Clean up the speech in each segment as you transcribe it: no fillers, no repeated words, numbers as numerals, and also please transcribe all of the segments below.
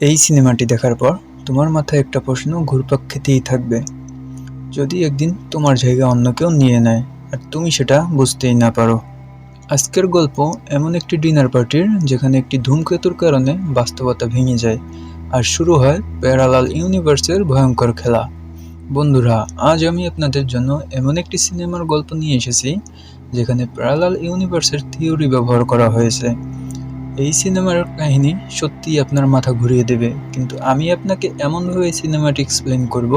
এই সিনেমাটি দেখার পর তোমার মাথায় একটা প্রশ্ন ঘুরপাক খেতেই থাকবে। যদি একদিন তোমার জায়গা অন্য কেউ নিয়ে নেয় আর তুমি সেটা বুঝতেই না পারো। আজকের গল্প এমন একটি ডিনার পার্টির যেখানে একটি ধূমকেতুর কারণে বাস্তবতা ভেঙে যায় আর শুরু হয় প্যারালাল ইউনিভার্সের ভয়ঙ্কর খেলা। বন্ধুরা, আজ আমি আপনাদের জন্য এমন একটি সিনেমার গল্প নিয়ে এসেছি যেখানে প্যারালাল ইউনিভার্সের থিওরি ব্যবহার করা হয়েছে। এই সিনেমার কাহিনী সত্যিই আপনার মাথা ঘুরিয়ে দেবে, কিন্তু আমি আপনাকে এমনভাবে সিনেমাটি এক্সপ্লেন করব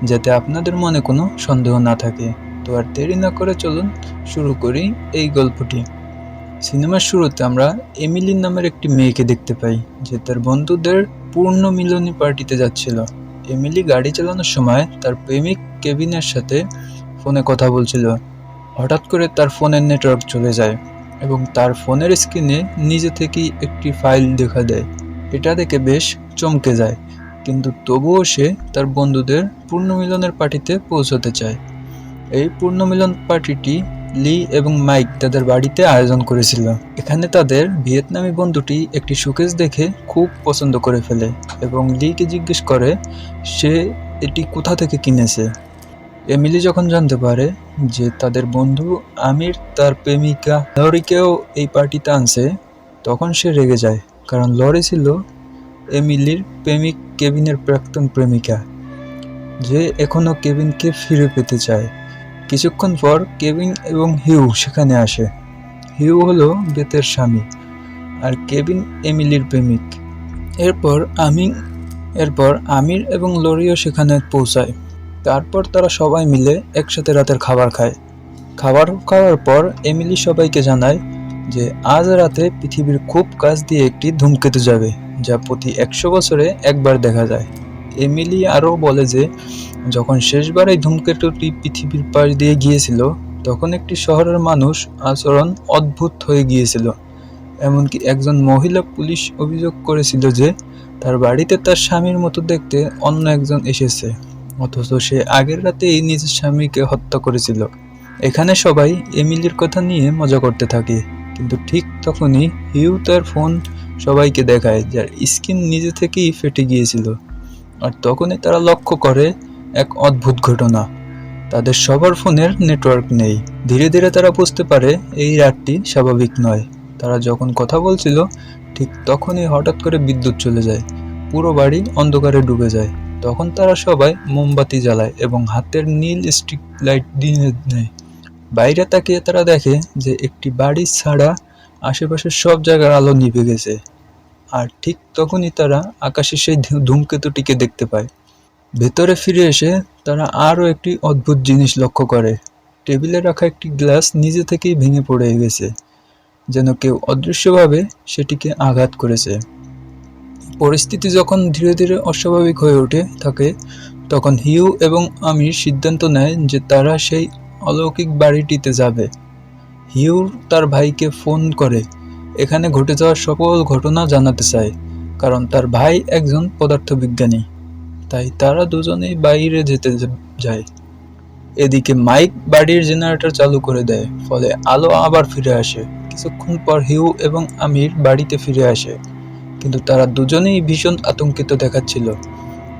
যাতে আপনাদের মনে কোনো সন্দেহ না থাকে। তো আর দেরি না করে চলুন শুরু করি এই গল্পটি। সিনেমার শুরুতে আমরা এমিলি নামের একটি মেয়েকে দেখতে পাই যে তার বন্ধুদের পূর্ণ মিলনী পার্টিতে যাচ্ছিল। এমিলি গাড়ি চালানোর সময় তার প্রেমিক কেভিনের সাথে ফোনে কথা বলছিল। হঠাৎ করে তার ফোনের নেটওয়ার্ক চলে যায় এবং তার ফোনের স্ক্রিনে নিজে থেকেই একটি ফাইল দেখা দেয়। এটা দেখে বেশ চমকে যায়, কিন্তু তবুও সে তার বন্ধুদের পূর্ণমিলনের পার্টিতে পৌঁছতে চায়। এই পূর্ণমিলন পার্টিটি লি এবং মাইক তাদের বাড়িতে আয়োজন করেছিল। এখানে তাদের ভিয়েতনামি বন্ধুটি একটি শোকেস দেখে খুব পছন্দ করে ফেলে এবং লিকে জিজ্ঞেস করে সে এটি কোথা থেকে কিনেছে। এমিলি যখন জানতে পারে যে তাদের বন্ধু আমির তার প্রেমিকা লরিকেও এই পার্টিতে আনছে, তখন সে রেগে যায়, কারণ লরি ছিল এমিলির প্রেমিক কেভিনের প্রাক্তন প্রেমিকা, যে এখনও কেভিনকে ফিরে পেতে চায়। কিছুক্ষণ পর কেভিন এবং হিউ সেখানে আসে। হিউ হলো বেতের স্বামী আর কেভিন এমিলির প্রেমিক। এরপর আমির এবং লরিও সেখানে পৌঁছায়। তারপর তারা সবাই মিলে একসাথে রাতের খাবার খায়। খাবার খাওয়ার পর এমিলি সবাইকে জানায় যে আজ রাতে পৃথিবীর খুব কাছ দিয়ে একটি ধূমকেতু যাবে, যা প্রতি 100 বছরে একবার দেখা যায়। এমিলি আরও বলে যে যখন শেষবার এই ধূমকেতুটি পৃথিবীর পাশ দিয়ে গিয়েছিল, তখন একটি শহরের মানুষ আচরণ অদ্ভুত হয়ে গিয়েছিল। এমনকি একজন মহিলা পুলিশ অভিযোগ করেছিল যে তার বাড়িতে তার স্বামীর মতো দেখতে অন্য একজন এসেছে, অথচ সে আগের রাতেই নিজের স্বামীকে হত্যা করেছিল। এখানে সবাই এমিলির কথা নিয়ে মজা করতে থাকে, কিন্তু ঠিক তখনই হিউ তার ফোন সবাইকে দেখায় যার স্ক্রিন নিজে থেকেই ফেটে গিয়েছিল। আর তখনই তারা লক্ষ্য করে এক অদ্ভুত ঘটনা, তাদের সবার ফোনের নেটওয়ার্ক নেই। ধীরে ধীরে তারা বুঝতে পারে এই রাতটি স্বাভাবিক নয়। তারা যখন কথা বলছিল ঠিক তখনই হঠাৎ করে বিদ্যুৎ চলে যায়, পুরো বাড়ি অন্ধকারে ডুবে যায়। তখন তারা সবাই মোমবাতি জ্বালায় এবং হাতের নীল স্ট্রিট লাইট দিয়ে নেয়। বাইরে তাকিয়ে তারা দেখে যে একটি বাড়ি ছাড়া আশেপাশের সব জায়গার আলো নিভে গেছে। আর ঠিক তখনই তারা আকাশে সেই ধূমকেতুটিকে দেখতে পায়। ভেতরে ফিরে এসে তারা আরও একটি অদ্ভুত জিনিস লক্ষ্য করে। টেবিলে রাখা একটি গ্লাস নিজে থেকেই ভেঙে পড়ে গেছে, যেন কেউ অদৃশ্যভাবে সেটিকে আঘাত করেছে। পরিস্থিতি যখন ধীরে ধীরে অস্বাভাবিক হয়ে ওঠে থাকে, তখন হিউ এবং আমির সিদ্ধান্ত নেয় যে তারা সেই অলৌকিক বাড়িটিতে যাবে। হিউ তার ভাইকে ফোন করে এখানে ঘটে যাওয়া সকল ঘটনা জানাতে চায়, কারণ তার ভাই একজন পদার্থবিজ্ঞানী। তাই তারা দুজনেই বাইরে যেতে যায়। এদিকে মাইক বাড়ির জেনারেটর চালু করে দেয়, ফলে আলো আবার ফিরে আসে। কিছুক্ষণ পর হিউ এবং আমির বাড়িতে ফিরে আসে, কিন্তু তারা দুজনেই ভীষণ আতঙ্কিত দেখাচ্ছিল।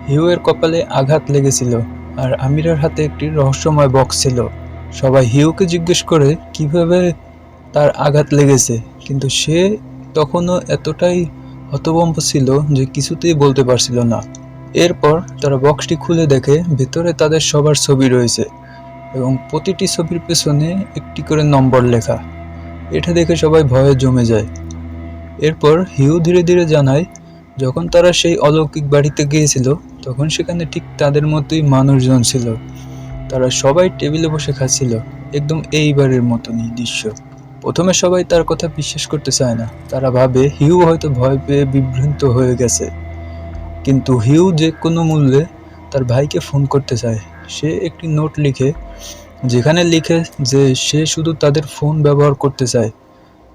হিউ এর কপালে আঘাত লেগেছিল আর আমিরের হাতে একটি রহস্যময় বক্স ছিল। সবাই হিউকে জিজ্ঞেস করে কিভাবে তার আঘাত লেগেছে, কিন্তু সে তখনও এতটাই হতভম্ব ছিল যে কিছুতেই বলতে পারছিল না। এরপর তারা বক্সটি খুলে দেখে ভেতরে তাদের সবার ছবি রয়েছে এবং প্রতিটি ছবির পেছনে একটি করে নম্বর লেখা। এটা দেখে সবাই ভয়ে জমে যায়। এরপর হিউ ধীরে ধীরে জানায় যখন তারা সেই অলৌকিক বাড়িতে গিয়েছিল তখন সেখানে ঠিক তাদের মতোই মানুষজন ছিল। তারা সবাই টেবিলে বসে খাচ্ছিল, একদম এই বাড়ির মতনই দৃশ্য। প্রথমে সবাই তার কথা বিশ্বাস করতে চায় না। তারা ভাবে হিউ হয়তো ভয় পেয়ে বিভ্রান্ত হয়ে গেছে, কিন্তু হিউ যে কোনো মূল্যে তার ভাইকে ফোন করতে চায়। সে একটি নোট লিখে, যেখানে লিখে যে সে শুধু তাদের ফোন ব্যবহার করতে চায়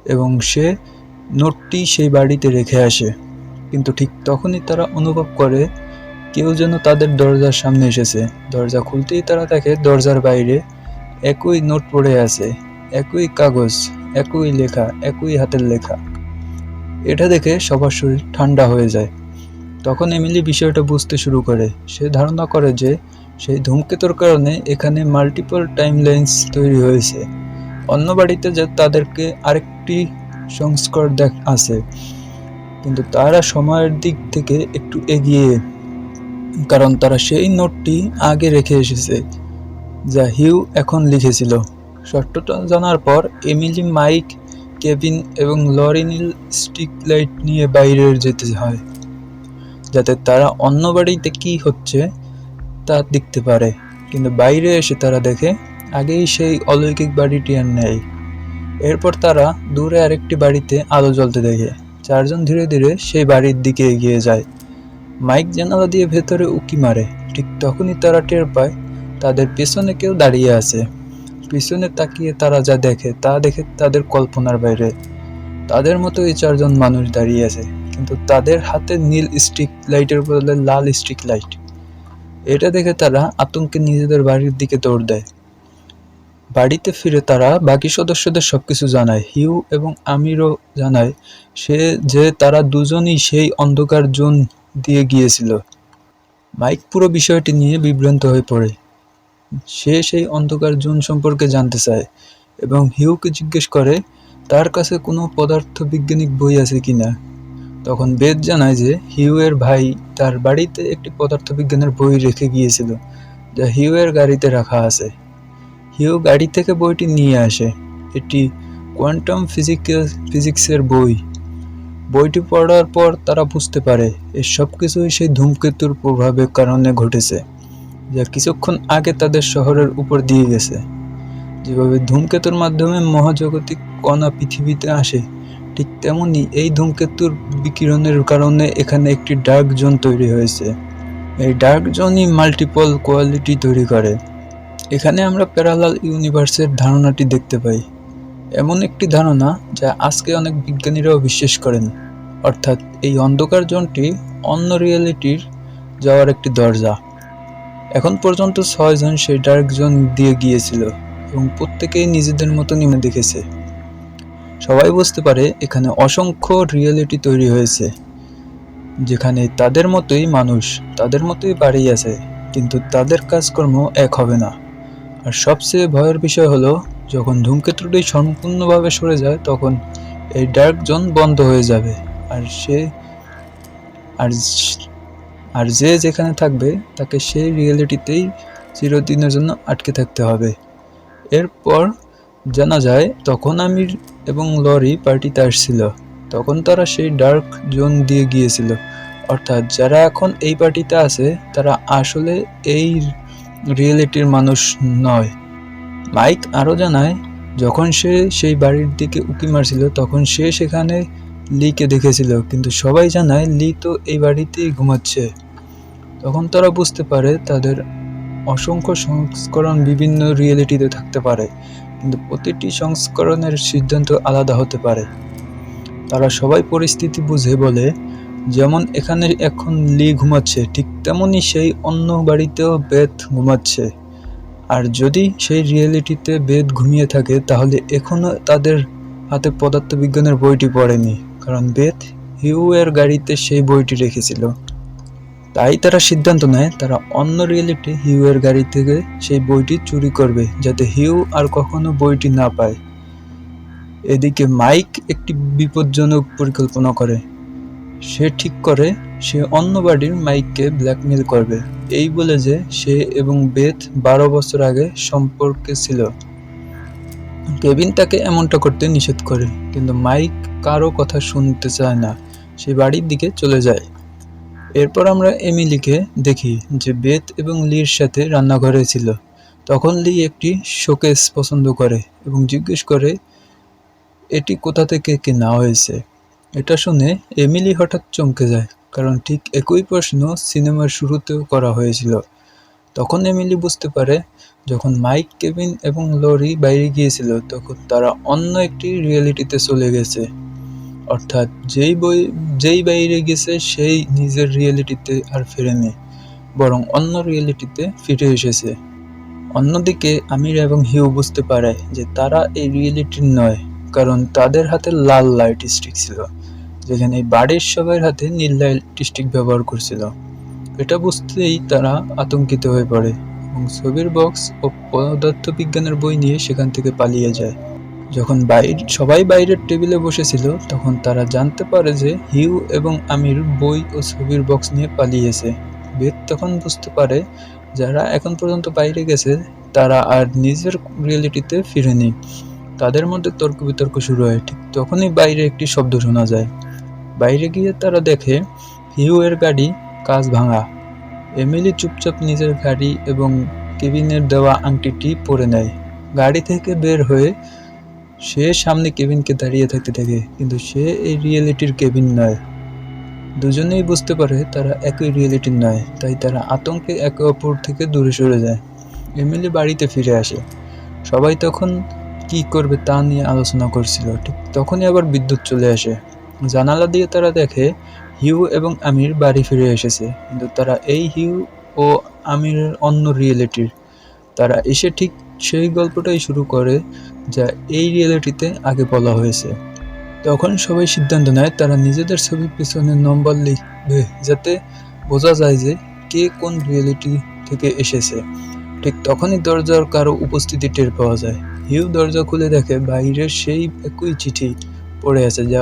এবং সে নোটটি সেই বাড়িতে রেখে আসে। কিন্তু ঠিক তখনই তারা অনুভব করে কেউ যেন তাদের দরজার সামনে এসেছে। দরজা খুলতেই তারা দেখে দরজার বাইরে একই নোট পড়ে আছে, একই কাগজ, একই লেখা, একই হাতের লেখা। এটা দেখে সবার শরীর ঠান্ডা হয়ে যায়। তখন এমিলি বিষয়টা বুঝতে শুরু করে। সে ধারণা করে যে সেই ধূমকেতুর কারণে এখানে মাল্টিপল টাইমলাইন্স তৈরি হয়েছে। অন্য বাড়িতে যে তাদেরকে আরেকটি সংস্কর আছে, কিন্তু তারা সময়ের দিক থেকে একটু এগিয়ে, কারণ তারা সেই নোটটি আগে রেখে এসেছে যা হিউ এখন লিখেছিল। সত্যটা জানার পর এমিলি, মাইক, কেভিন এবং লরিনিল স্ট্রিট লাইট নিয়ে বাইরে যেতে হয়, যাতে তারা অন্য বাড়িতে কি হচ্ছে তা দেখতে পারে। কিন্তু বাইরে এসে তারা দেখে আগেই সেই অলৌকিক বাড়িটি আর নেই। এরপর তারা দূরে আরেকটি বাড়িতে আলো জ্বলতে দেখে। চারজন ধীরে ধীরে সেই বাড়ির দিকে এগিয়ে যায়। মাইক জানালা দিয়ে ভেতরে উঁকি মারে। ঠিক তখনই তারা টের পায় তাদের পেছনে কেউ দাঁড়িয়ে আছে। পিছনে তাকিয়ে তারা যা দেখে তা দেখে তাদের কল্পনার বাইরে। তাদের মতো এই চারজন মানুষ দাঁড়িয়ে আছে, কিন্তু তাদের হাতে নীল স্ট্রিট লাইটের বদলে লাল স্ট্রিট লাইট। এটা দেখে তারা আতঙ্কে নিজেদের বাড়ির দিকে দৌড় দেয়। বাড়িতে ফিরে তারা বাকি সদস্যদের সবকিছু জানায়। হিউ এবং আমিরও জানায় যে তারা দুজনই সেই অন্ধকার জোন দিয়ে গিয়েছিল। মাইক পুরো বিষয়টি নিয়ে বিভ্রান্ত হয়ে পড়ে। সে সেই অন্ধকার জোন সম্পর্কে জানতে চায় এবং হিউকে জিজ্ঞেস করে তার কাছে কোনো পদার্থবিজ্ঞানিক বই আছে কিনা। তখন বেদ জানায় যে হিউ এর ভাই তার বাড়িতে একটি পদার্থবিজ্ঞানের বই রেখে গিয়েছিল, যা হিউ এর গাড়িতে রাখা আছে। হিউ গাড়ি থেকে বইটি নিয়ে আসে। এটি কোয়ান্টাম ফিজিক্সের বই। বইটি পড়ার পর তারা বুঝতে পারে এই সবকিছুই সেই ধূমকেতুর প্রভাবের কারণে ঘটেছে, যা কিছুক্ষণ আগে তাদের শহরের উপর দিয়ে গেছে। যেভাবে ধূমকেতুর মাধ্যমে মহাজাগতিক কণা পৃথিবীতে আসে, ঠিক তেমনি এই ধূমকেতুর বিকিরণের কারণে এখানে একটি ডার্ক জোন তৈরি হয়েছে। এই ডার্ক জোনই মাল্টিপল কোয়ালিটি তৈরি করে। এখানে আমরা প্যারালাল ইউনিভার্সের ধারণাটি দেখতে পাই, এমন একটি ধারণা যা আজকে অনেক বিজ্ঞানীরাও বিশ্বাস করেন। অর্থাৎ এই অন্ধকার জোনটি অন্য রিয়েলিটির যাওয়ার একটি দরজা। এখন পর্যন্ত 6 জন সেই ডার্ক জোন দিয়ে গিয়েছিল এবং প্রত্যেকেই নিজেদের মতো নেমে দেখেছে। সবাই বুঝতে পারে এখানে অসংখ্য রিয়েলিটি তৈরি হয়েছে, যেখানে তাদের মতোই মানুষ, তাদের মতোই বাড়ি আছে, কিন্তু তাদের কাজকর্ম এক হবে না। আর সবচেয়ে ভয়ের বিষয় হলো, যখন ধূমকেতুটি সম্পূর্ণভাবে সরে যায় তখন এই ডার্ক জোন বন্ধ হয়ে যাবে, আর আর আর যে যেখানে থাকবে তাকে সেই রিয়েলিটিতেই চিরদিনের জন্য আটকে থাকতে হবে। এরপর জানা যায় তখন আমির এবং লরি পার্টিতে আসছিল। তখন তারা সেই ডার্ক জোন দিয়ে গিয়েছিল। অর্থাৎ যারা এখন এই পার্টিতে আছে তারা আসলে এই রিয়েলিটির মানুষ নয়। মাইক আরও জানায় যখন সে সেই বাড়ির দিকে উঁকি মারছিল তখন সে সেখানে লিকে দেখেছিল, কিন্তু সবাই জানায় লি তো এই বাড়িতেই ঘুমাচ্ছে। তখন তারা বুঝতে পারে তাদের অসংখ্য সংস্করণ বিভিন্ন রিয়েলিটিতে থাকতে পারে, কিন্তু প্রতিটি সংস্করণের সিদ্ধান্ত আলাদা হতে পারে। তারা সবাই পরিস্থিতি বুঝে বলে, যেমন এখানে এখন লি ঘুমাচ্ছে ঠিক তেমনই সেই অন্য বাড়িতেও বেথ ঘুমাচ্ছে। আর যদি সেই রিয়েলিটিতে বেদ ঘুমিয়ে থাকে তাহলে এখনো তাদের হাতে পদার্থবিজ্ঞানের বইটি পড়েনি, কারণ বেদ হিউ এর গাড়িতে সেই বইটি রেখেছিল। তাই তারা সিদ্ধান্ত নেয় তারা অন্য রিয়েলিটি হিউ এর গাড়ি থেকে সেই বইটি চুরি করবে, যাতে হিউ আর কখনো বইটি না পায়। এদিকে মাইক একটি বিপজ্জনক পরিকল্পনা করে। সে ঠিক করে সে অন্য বাড়ির মাইককে ব্ল্যাকমেল করবে, এই বলে যে সে এবং বেথ 12 বছর আগে সম্পর্কে ছিল। কেভিন তাকে এমনটা করতে নিষেধ করে, কিন্তু মাইক কারো কথা শুনতে চায় না। সে বাড়ির দিকে চলে যায়। এরপর আমরা এমিলিকে দেখি যে বেথ এবং লির সাথে রান্নাঘরে ছিল। তখন লি একটি শোকেস পছন্দ করে এবং জিজ্ঞেস করে এটি কোথা থেকে কেনা হয়েছে। এটা শুনে এমিলি হঠাৎ চমকে যায়, কারণ ঠিক একই প্রশ্ন সিনেমার শুরুতেও করা হয়েছিল। তখন এমিলি বুঝতে পারে যখন মাইক, কেভিন এবং লরি বাইরে গিয়েছিল তখন তারা অন্য একটি রিয়েলিটিতে চলে গেছে। অর্থাৎ যেই বাইরে গেছে সেই নিজের রিয়েলিটিতে আর ফেরেনি, বরং অন্য রিয়েলিটিতে ফিরে এসেছে। অন্যদিকে আমির এবং হিউ বুঝতে পারে যে তারা এই রিয়েলিটির নয়, কারণ তাদের হাতে লাল লাইট স্টিক ছিল, যেখানে বাড়ির সবার হাতে নীল লাইট ব্যবহার করছিল। এটা বুঝতেই তারা আতঙ্কিত হয়ে পড়ে এবং ছবির বক্স ও পদার্থবিজ্ঞানের বই নিয়ে সেখান থেকে পালিয়ে যায়। যখন সবাই বাইরের টেবিলে বসেছিল তখন তারা জানতে পারে যে হিউ এবং আমির বই ও ছবির বক্স নিয়ে পালিয়েছে। বেথ তখন বুঝতে পারে যারা এখন পর্যন্ত বাইরে গেছে তারা আর নিজের রিয়েলিটিতে ফিরেনি। তাদের মধ্যে তর্ক বিতর্ক শুরু হয়। ঠিক তখনই বাইরে একটি শব্দ শোনা যায়। বাইরে গিয়ে তারা দেখে হিউ এর গাড়ি কাঁচ ভাঙা। এমিলি চুপচাপ নিজের গাড়ি এবং কেভিনের দেওয়া আংটিটি পরে নেয়। গাড়ি থেকে বের হয়ে সে সামনে কেভিনকে দাঁড়িয়ে থাকতে দেখে, কিন্তু সে এই রিয়েলিটির কেভিন নয়। দুজনেই বুঝতে পারে তারা একই রিয়েলিটির নয়, তাই তারা আতঙ্কে একে অপর থেকে দূরে সরে যায়। এমিলি বাড়িতে ফিরে আসে। সবাই তখন কি করবে তা নিয়ে আলোচনা করছিল। ঠিক তখনই আবার বিদ্যুৎ চলে আসে। জানালা দিয়ে তারা দেখে হিউ এবং আমির বাড়ি ফিরে এসেছে, কিন্তু তারা এই হিউ ও আমিরের অন্য রিয়েলিটির। তারা এসে ঠিক সেই গল্পটাই শুরু করে যা এই রিয়েলিটিতে আগে বলা হয়েছে। তখন সবাই সিদ্ধান্ত নেয় তারা নিজেদের ছবির পিছনে নম্বর লিখবে, যাতে বোঝা যায় যে কে কোন রিয়েলিটি থেকে এসেছে। ঠিক তখনই দরজার কারো উপস্থিতি টের পাওয়া যায়। হিউ দরজা খুলে দেখে বাইরে সেই একই চিঠি পড়ে আছে, যা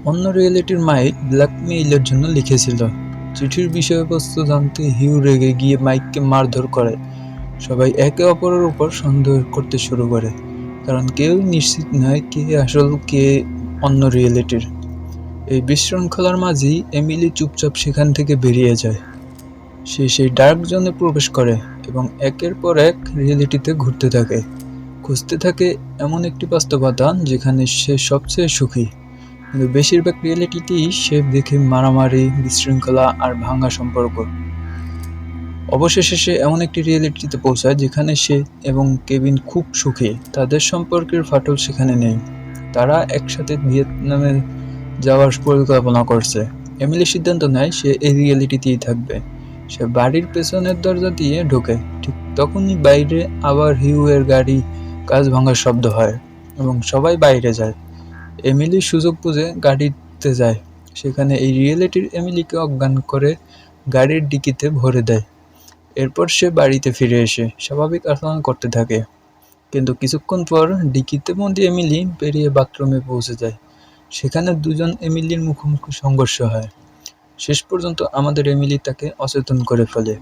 অন্য রিয়েলিটির মাইক ব্ল্যাকমেইলের জন্য লিখেছিল। চিঠির বিষয়বস্তু জানতে হিউ রেগে গিয়ে মাইককে মারধর করে। সবাই একে অপরের উপর সন্দেহ করতে শুরু করে, কারণ কেউই নিশ্চিত নয় কে আসল কে অন্য রিয়েলিটির। এই বিশৃঙ্খলার মাঝেই এমিলি চুপচাপ সেখান থেকে বেরিয়ে যায়। সে সেই ডার্ক জোনে প্রবেশ করে এবং একের পর এক রিয়েলিটিতে ঘুরতে থাকে, খুঁজতে থাকে এমন একটি বাস্তবতা যেখানে সে সবচেয়ে সুখী। কিন্তু বেশিরভাগ রিয়েলিটিতেই সে দেখে মারামারি, বিশৃঙ্খলা আর ভাঙা সম্পর্ক। অবশেষে সে এমন একটি রিয়েলিটিতে পৌঁছায় যেখানে সে এবং কেভিন খুব সুখী। তাদের সম্পর্কের ফাটল সেখানে নেই। তারা একসাথে ভিয়েতনামে যাওয়ার পরিকল্পনা করছে। এমিলি সিদ্ধান্ত নেয় সে এই রিয়েলিটিতেই থাকবে। সে বাড়ির পেছনের দরজা দিয়ে ঢোকে। ঠিক তখনই বাইরে আবার হিউ এর গাড়ি কাঁচ ভাঙার শব্দ হয় এবং সবাই বাইরে যায়। এমিলি সুযোগ বুঝে গাড়িতে যায়। সেখানে এই রিয়েলিটির এমিলিকে অজ্ঞান করে গাড়ির ডিকিতে ভরে দেয়। এরপর সে বাড়িতে ফিরে এসে স্বাভাবিক আচরণ করতে থাকে, কিন্তু কিছুক্ষণ পর ডিকিতে বন্দি এমিলি বেরিয়ে বাথরুমে পৌঁছে যায়। সেখানে দুজন এমিলির মুখোমুখি সংঘর্ষ হয়। শেষ পর্যন্ত আমাদের এমিলি তাকে অচেতন করে ফেলে।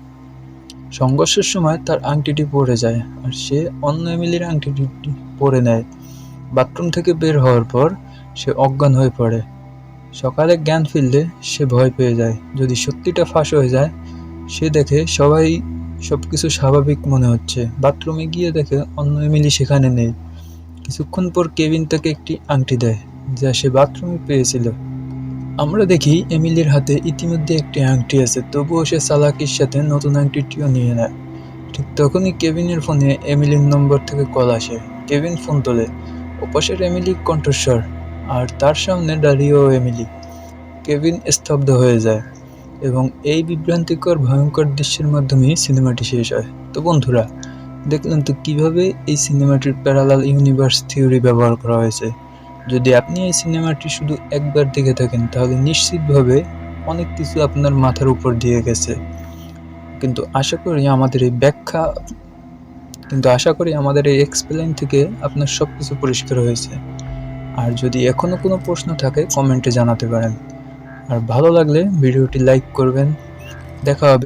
সংঘর্ষের সময় তার আংটিটি পড়ে যায় আর সে অন্য এমিলির আংটিটি পরে নেয়। বাথরুম থেকে বের হওয়ার পর সে অজ্ঞান হয়ে পড়ে। সকালে জ্ঞান ফিরলে সে ভয় পেয়ে যায়। যদি সত্যিটা ফাঁস হয়ে যায়, সে দেখে সবকিছু স্বাভাবিক মনে হচ্ছে। বাথরুমে গিয়ে দেখে অন্য এমিলি সেখানে নেই। কিছুক্ষণ পর কেভিন তাকে একটি আংটি দেয়, যা সে বাথরুমে পেয়েছিল। আমরা দেখি এমিলির হাতে ইতিমধ্যে একটি আংটি আছে, তবুও সে চালাকির সাথে নতুন আংটিটিও নিয়ে নেয়। ঠিক তখনই কেভিনের ফোনে এমিলির নম্বর থেকে কল আসে। কেভিন ফোন তোলে। ওপাশের এমিলির কণ্ঠস্বর, আর তার সামনে দাঁড়িয়েও এমিলি। কেভিন স্তব্ধ হয়ে যায় এবং এই বিভ্রান্তিকর ভয়ঙ্কর দৃশ্যের মাধ্যমেই সিনেমাটি শেষ হয়। তো বন্ধুরা, দেখলেন তো কিভাবে এই সিনেমাটির প্যারালাল ইউনিভার্স থিওরি ব্যবহার করা হয়েছে। যদি আপনি এই সিনেমাটি শুধু একবার দেখে থাকেন তাহলে নিশ্চিতভাবে অনেক কিছু আপনার মাথার উপর দিয়ে গেছে। কিন্তু আশা করি আমাদের এই এক্সপ্লেইন থেকে আপনার সবকিছু পরিষ্কার হয়েছে। আর যদি এখনো কোনো প্রশ্ন থাকে কমেন্টে জানাতে পারেন। আর ভালো লাগলে ভিডিওটি লাইক করবেন। দেখা হবে